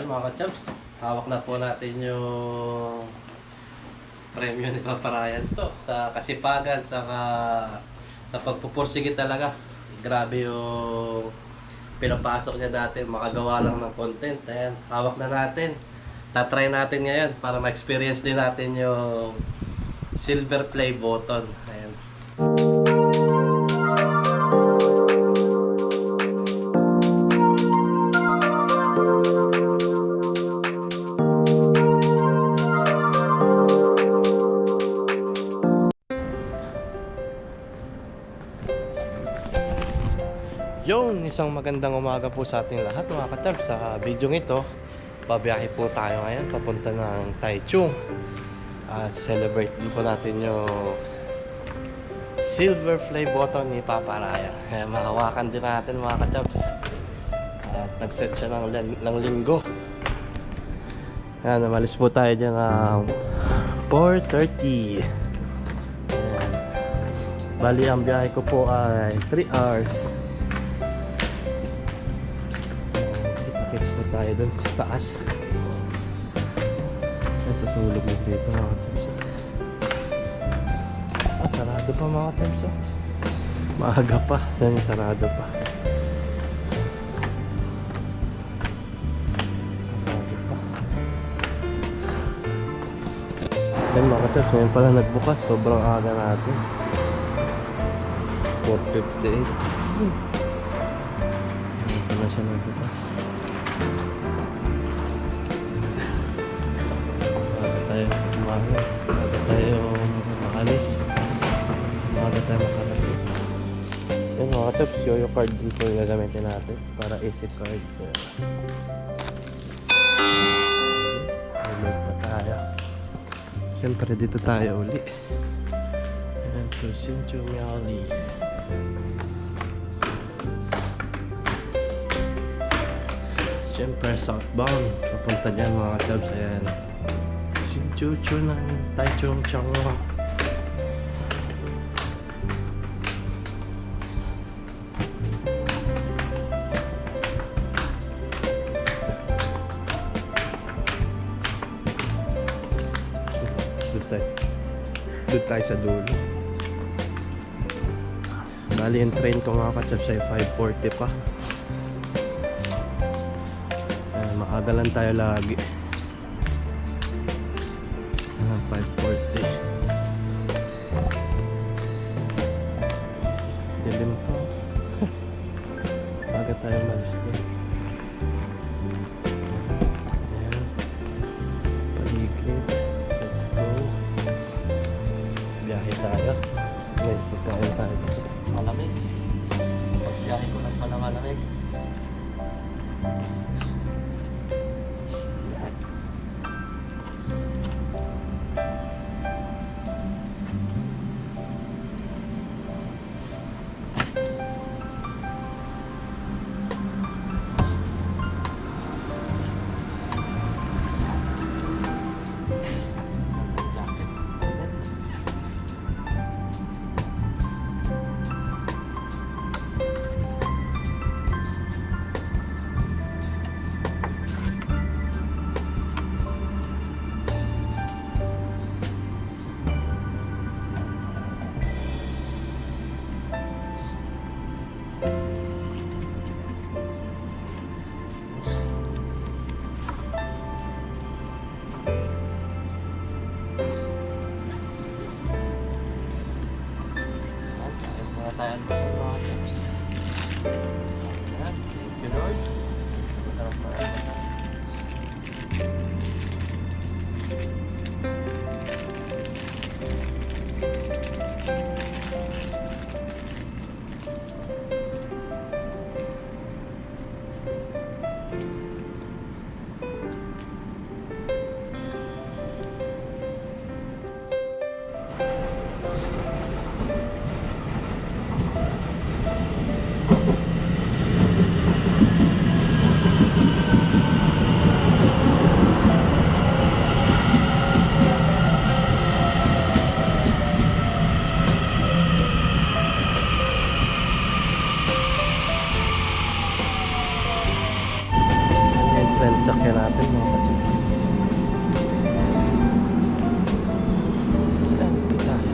mga ka-champs, hawak na po natin yung premyo ni Papa Ryan to sa kasipagan, sa pagpupursige talaga. Grabe yung pinapasok niya dati, makagawa lang ng content. Ayan, hawak na natin. Tatry natin ngayon para ma-experience din natin yung silver play button. Ayan. Yung isang magandang umaga po sa ating lahat mga katab. Sa video ito, babiyahe po tayo ngayon papunta ng Taichung at celebrate din po natin yung silver play button ni Papa Ryan. Kaya mahawakan din natin mga katabs. At nag-set siya ng linggo. Kaya namalis po tayo dyan 4:30. Ayan. Bali ang biyahe ko po ay 3 hours. Tayo dun sa taas. Natutulog na dito mga tips. Sarado pa mga tips. Maaga pa. Yan, sarado pa. Maaga pa. Yan mga tips. Ngayon pala nagbukas. Sobrang aga natin. 4:58. Ito na siya nagbukas. Bago tayo makalis, bago tayo makarating. Yun mga tips, yung card din po yung gagamitin natin para easy card. Ulit pa tayo. Siyempre dito tayo uli. Ayan to Sinchu Miali. Siyempre southbound, papunta dyan mga tips. Ayan, Chuchu ng Taichung Chang. Doon tayo sa dulo. Bali yung train ko mga katsap sa'yo 5:40 pa. Maaga lang tayo lagi. 5:40. Dilim po. Baga tayo malis doon. Ayan. Paligid. Let's go. Biyahe tayo. Ngayon po tayo. Malamig. Pagbiyahe ko lang pala malamig. natin mga katips. Ayan, dito tayo.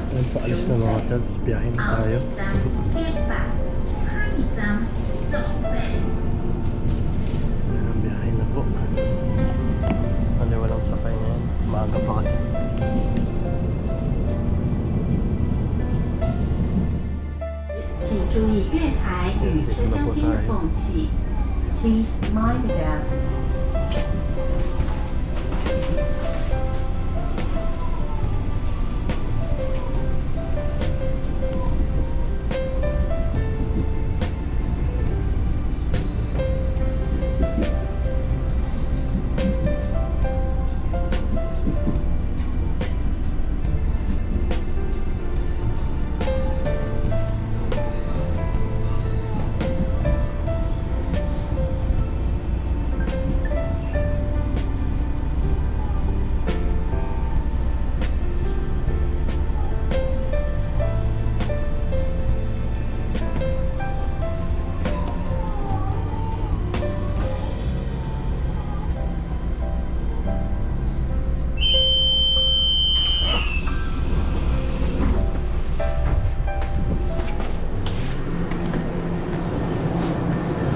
Ayan, paalis na mga katips. Biyahe na tayo. Ayan, biyahe na po. Ano, walang sakay ngayon. Maaga pa kasi. 请注意月台与车厢间的缝隙。Please mind the gap.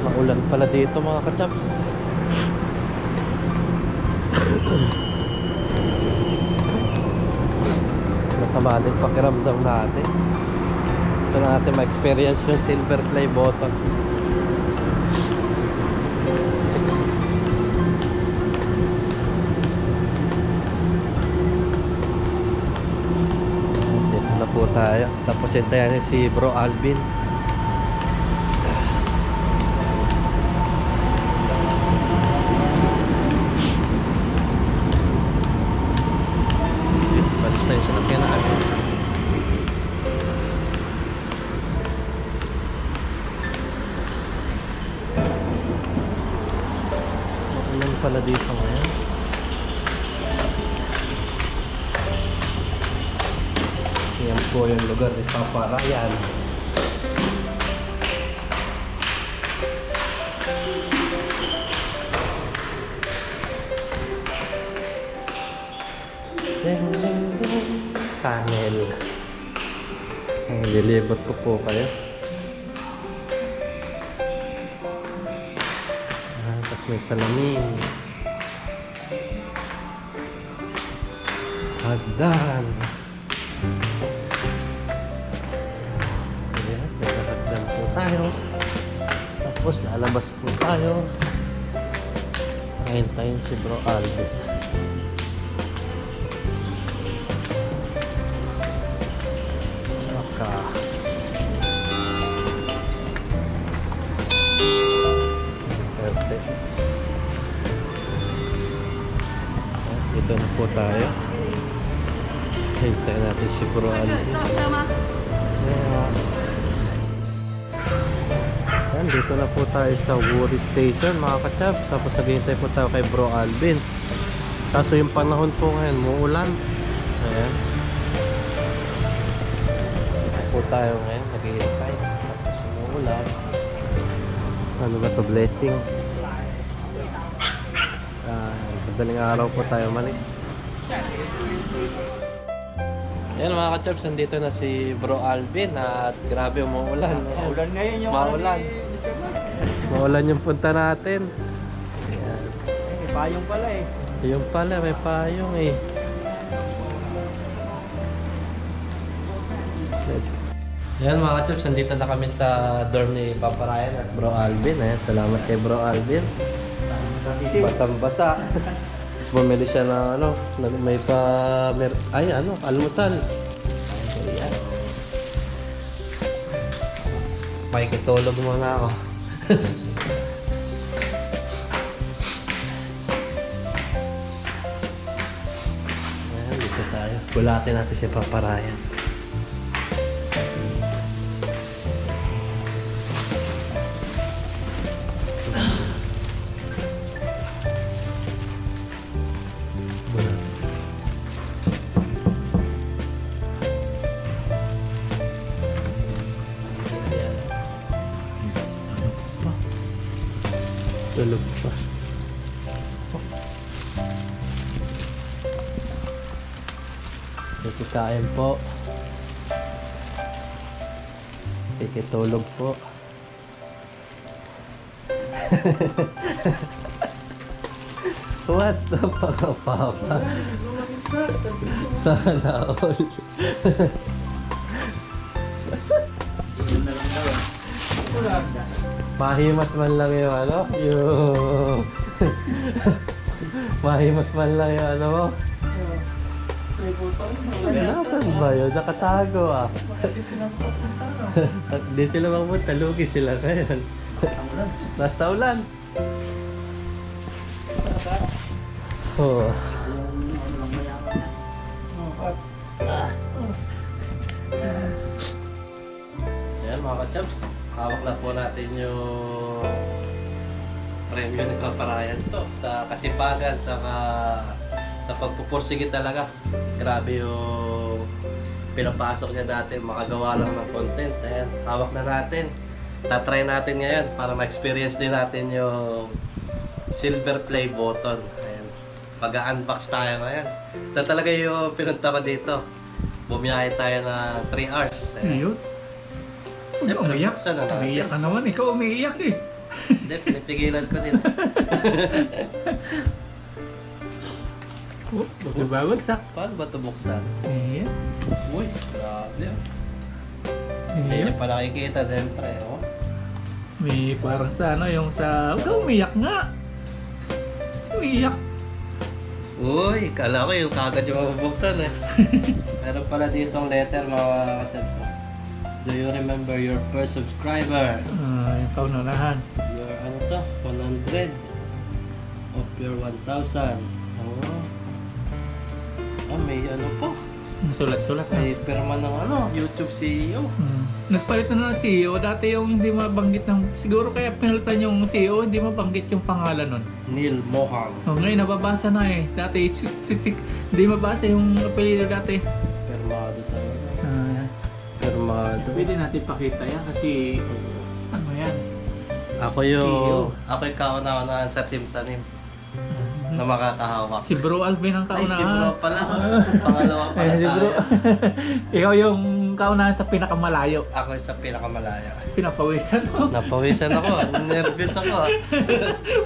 Maulan pala dito mga kachaps. Masama din pakiramdam natin. Gusto natin ma-experience yung silver play button. Dito na po tayo. Tapos hintayan niya si Bro Alvin. Balis tayo sa lakyan na agad. Maulan pala dito ngayon. Yan po yung lugar ni Papa Ryan. Tunnel. Lilibot ko po kayo. Tapos may salamin. Hagdan. Ayan, may hagdan po tayo. Tapos lalabas po tayo. Hintayin si Bro Aldo. Perfect. Dito na po tayo. Hintayin natin si Bro Aldo. Ayan, dito na po tayo sa Wuri Station mga kachab. Tapos naghihintay po tayo kay Bro Alvin. Kaso yung panahon po ngayon, muulan. Ayan. Po tayo ngayon, naghihintay. Tapos umuulan. Ano ba to, blessing? Madaling araw po tayo malis. Ayan mga ka-chops, nandito na si Bro Alvin at grabe umuulan. Maulan ngayon yung Maulan. Mr. Mark. Maulan yung punta natin. Ayan. May payong pala eh. Yung pala, may payong eh. Ayan mga ka-chops, nandito na kami sa dorm ni Papa Ryan at Bro Alvin. Ayan, salamat kay Bro Alvin. Basang-basa. Bumili siya ng ano, may almusal. Makikitulog muna ako. Ayan, dito tayo. Bulatin natin si Papa Ryan. Tulog pa. Kikain po. Kikitulog po. What's up mga papa? Sana all. Mahimas man lang yung ano, yung mahimas man lang yung ano mo. Nasaan ba yun? Nakatago ah. At di sila mapunta, lugi sila ngayon. Basta ulan. Oo. Ayan mga ka-chaps, hawak na po natin yung premyo ng Kaparayan to sa kasipagan, sa pagpupursige talaga. Grabe yung pinapasok niya dati, makagawa lang ng content. Ayan, hawak na natin. Tatry natin ngayon para ma-experience din natin yung silver play button. Ayan, mag-unbox tayo ngayon. Ito talaga yung pinunta ko dito. Bumiyahe tayo na 3 hours. Ayun. Siyempre, Umiyak. buksan na natin. Umiiyak ka naman. Ikaw umiiyak eh. Hindi, pinipigilan ko din. Oh, babagsak. Paano ba ito buksan? Ayan. Uy, grabe. Hindi Ayan. niyo pa nakikita, siyempre. Oh. May parang sa ano yung sa... Huwag ka umiyak nga. Umiiyak. Uy, kala ko yung kagad yung mabubuksan eh. Meron pala ditong letter mga katabs. Do you remember your first subscriber? Ikaw na lahan. Your ano to? 100 of your 1,000. Oh. Ah, may ano po? Sulat-sulat na. May perma ng ano, YouTube CEO. Nagpalit na ng CEO. Dati yung hindi mabanggit ng... Siguro kaya pinalitan yung CEO, hindi mabanggit yung pangalan nun. Neil Mohang. Oh, ngayon nababasa na eh. Dati hindi mabasa yung apelido dati. Permado talaga. Permado. Pwede natin pakita yan kasi... Ano yan? Ako CEO. Ako yung kauna-unahan sa Team Tanim na makakahawak. Si Bro Alvin ang Ay, kaunahan. si Bro pala. Pangalawa pala Si Bro. tayo. Ikaw yung kaunahan sa pinakamalayo. Ako yung sa pinakamalaya. Pinapawisan mo. Napawisan ako. Nervous ako.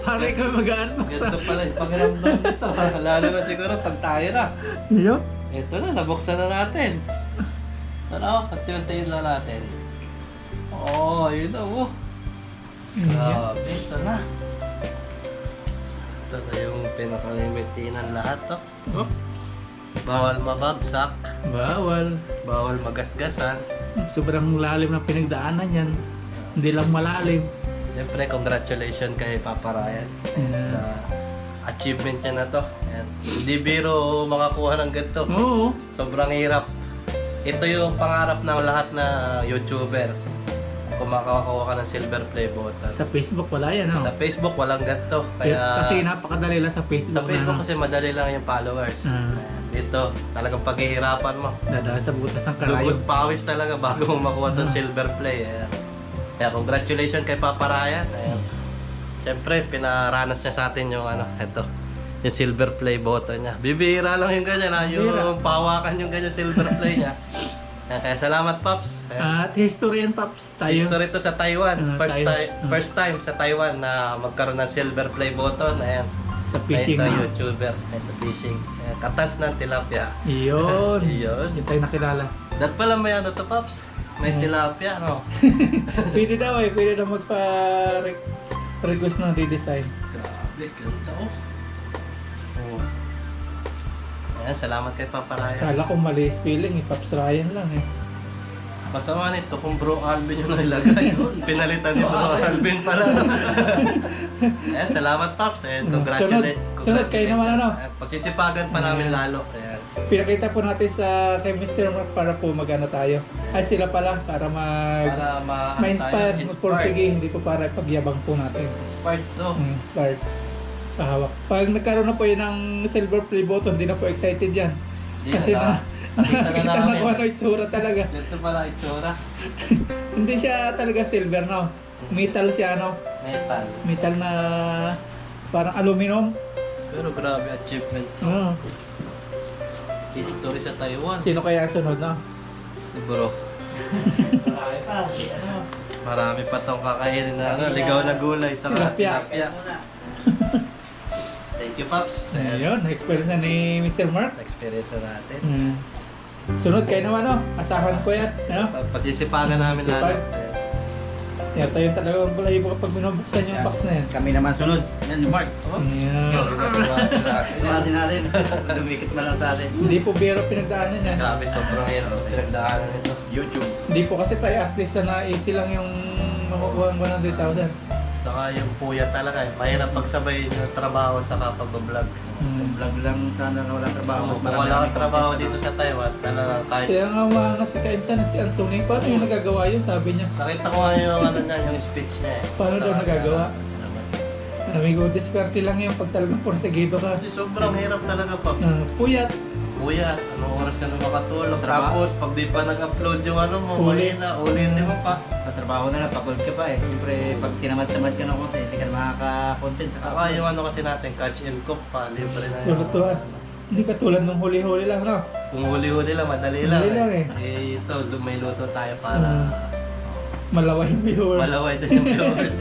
Para ikaw magaan pa sa... Ganito pala yung pakiramdam nito. Lalo na siguro pag tayo na. Iyo? Ito na, nabuksan na natin. Tara, pagtiuntayin lang natin. Oo, yun na. Grabe, ito na. Ito na yung pinakalimitinan lahat. Oh. Bawal mabagsak. Bawal. Bawal magasgasan. Sobrang lalim na pinagdaanan yan. Hindi lang malalim. Siyempre, congratulations kay Papa Ryan sa achievement niya na to. Ayan. Hindi biro makakuha ng ganito. Oo. Sobrang hirap. Ito yung pangarap ng lahat na YouTuber. Kung makakuha ka ng silver play button. Sa Facebook wala yan, Sa no? Facebook, walang ganito. Kaya, Kasi napakadali lang sa Facebook. sa Facebook na, kasi madali lang yung followers. Ah. Ayan. Dito, talagang paghihirapan mo. Dadaan sa butas ng kalayo. Dugot pawis talaga bago mo makuha itong silver play. Ayan. Kaya congratulations kay Papa Ryan. Ayan. Siyempre, pinaranas niya sa atin yung ano, ito. Yung silver play button niya. Bibihira lang yung ganyan ha. Yung pawakan yung ganyan silver play niya. Ayan, kaya salamat Pops. Ayan. At history and Pops tayo. History to sa Taiwan. Taiwan. First time sa Taiwan na magkaroon ng silver play button. Ayan. Sa Ay fishing sa na. YouTuber. Ay sa fishing. Ayan, katas ng tilapia. Iyon. Iyon. Yung tayo nakilala. Dat pala may ano to Pops. May tilapia, no? Pwede daw eh. Pwede daw magpa-request ng redesign. Grabe, ganda oh. Oh. Ayan, salamat kay Papa Ryan. Kala ko mali spelling eh. Pops Ryan lang eh. Masama nito kung Bro Alvin yung nilagay. Pinalitan ni Bro Alvin pala. Ayan, salamat Pops. And Sunod, kayo naman ano? Pagsisipagan pa namin lalo. Ayan. Pinakita po natin sa kay Mr. Mark para po magano tayo. Ay sila pala para Para ma-inspire, magpursige, hindi po para pagyabang po natin. Inspired to. Start. Pahawak. Pag nagkaroon na po yun ng silver play button, hindi na po excited yan. Kasi Nakita na nakita na namin. kung ano itsura talaga. Ito pala itsura. Hindi siya talaga silver, no? Metal siya, no? Metal. Metal na parang aluminum. Pero grabe achievement to. Oh. History sa Taiwan. Sino kaya sunod, no? Si Bro. Marami pa tong kakainin na ligaw na gulay sa Tilapia. tilapia. Thank you, Pops. Ayun, na-experience na ni Mr. Mark. Na-experience na natin. Sunod kayo naman, no? Asahan ko yan. Ano? Pagsisipagan namin lalo. Yan, tayo talagang balahibo kapag binubuksan yung box na yan. Kami naman sunod. Yan yung Mark. Yan. Imasin natin. Lumikit man lang sa atin. Hindi po biro pinagdaanan yan. Grabe, sobrang hirap ang pinagdaanan nito. YouTube. Hindi po kasi pa artista na easy lang yung makukuha ng 100,000. Saka yung puya talaga eh. Mahirap pagsabay yung trabaho sa kapag-vlog. Vlog lang sana na wala trabaho. Kung wala kang trabaho dito sa Taiwan, talaga kahit... Kaya nga mga si Kainsan, si Anthony, paano yung nagagawa yun? Sabi niya. Nakita ko nga yung ano niya, yung speech niya eh. Paano daw nagagawa? Amigo, diskarte lang yung pag talagang porsegido ka. Kasi sobrang hirap talaga, Pops. Puyat. Kuya, anong oras ka na makatulog? Trabaho. Tapos, pag di pa nag-upload yung ano mo, Uli. mahina, ulitin mo pa. Sa trabaho na lang, pagod ka pa eh. Siyempre, pag tinamad-tamad ka ng konti, hindi ka na makaka-content sa Saka yung ano kasi natin, catch and cook pa, libre na yun. Lulutuan. Hindi katulad nung huli-huli lang, no? Kung huli-huli lang, madali lang. Madali lang Ito, may luto tayo para Malaway yung viewers. malaway din yung viewers.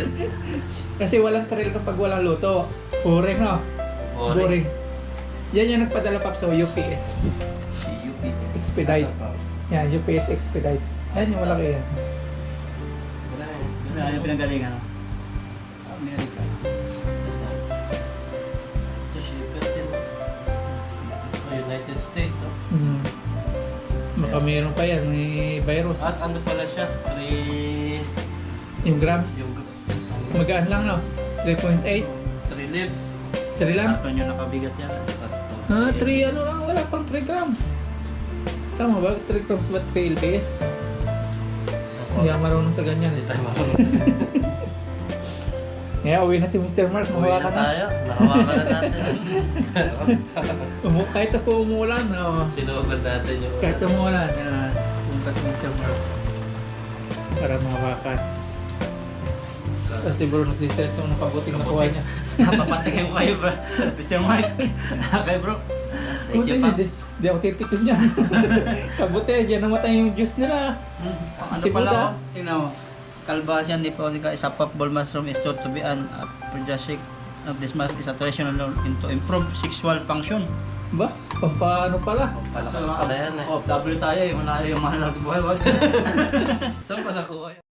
Kasi walang thrill kapag walang luto. Boring, no? Boring. Yan yung nagpadala pa sa UPS. Expedite. Yan, UPS Expedite. Yan yung malaki yan. Ano yung pinanggalingan? Amerika. Ito, shipper din. Sa United States. Oh. Baka meron pa yan, may virus. At ano pala siya? Yung grams. Yung Magaan lang, no? 3.8. 3 live. 3 lang? Karton yung nakabigat yan. 3 ano lang, wala pang 3 grams. Tama ba? 3 grams ba 3 LPS? Hindi ako marunong sa ganyan. Hindi tayo marunong. Kaya uwi na si Mr. Mark, Uwi mahawa na ka na. tayo. Nakawakan na natin. Kahit ako umuulan, no? Sinugod natin yung... Kahit umuulan, punta si Mr. Mark. Para mahawakan. Kasi bro, nagsiset yung nakabuting nakuha niya. Papatingin ko kayo bro. Mr. Mark. Okay bro. Thank you, Pops. Di ako titikim niyan. Kabuti, dyan namatay yung juice nila. Ano Si pala Buddha. ako? Tingnan mo. Kalbasyan ni Paulica is a puffball mushroom is thought to be an aphrodisiac. This mushroom is a traditional to improve sexual function. Ba? Pampano pala? Palakas pala yan eh. Oh, W tayo eh. Wala yung mahal natin buhay. Saan pa nakuha yan?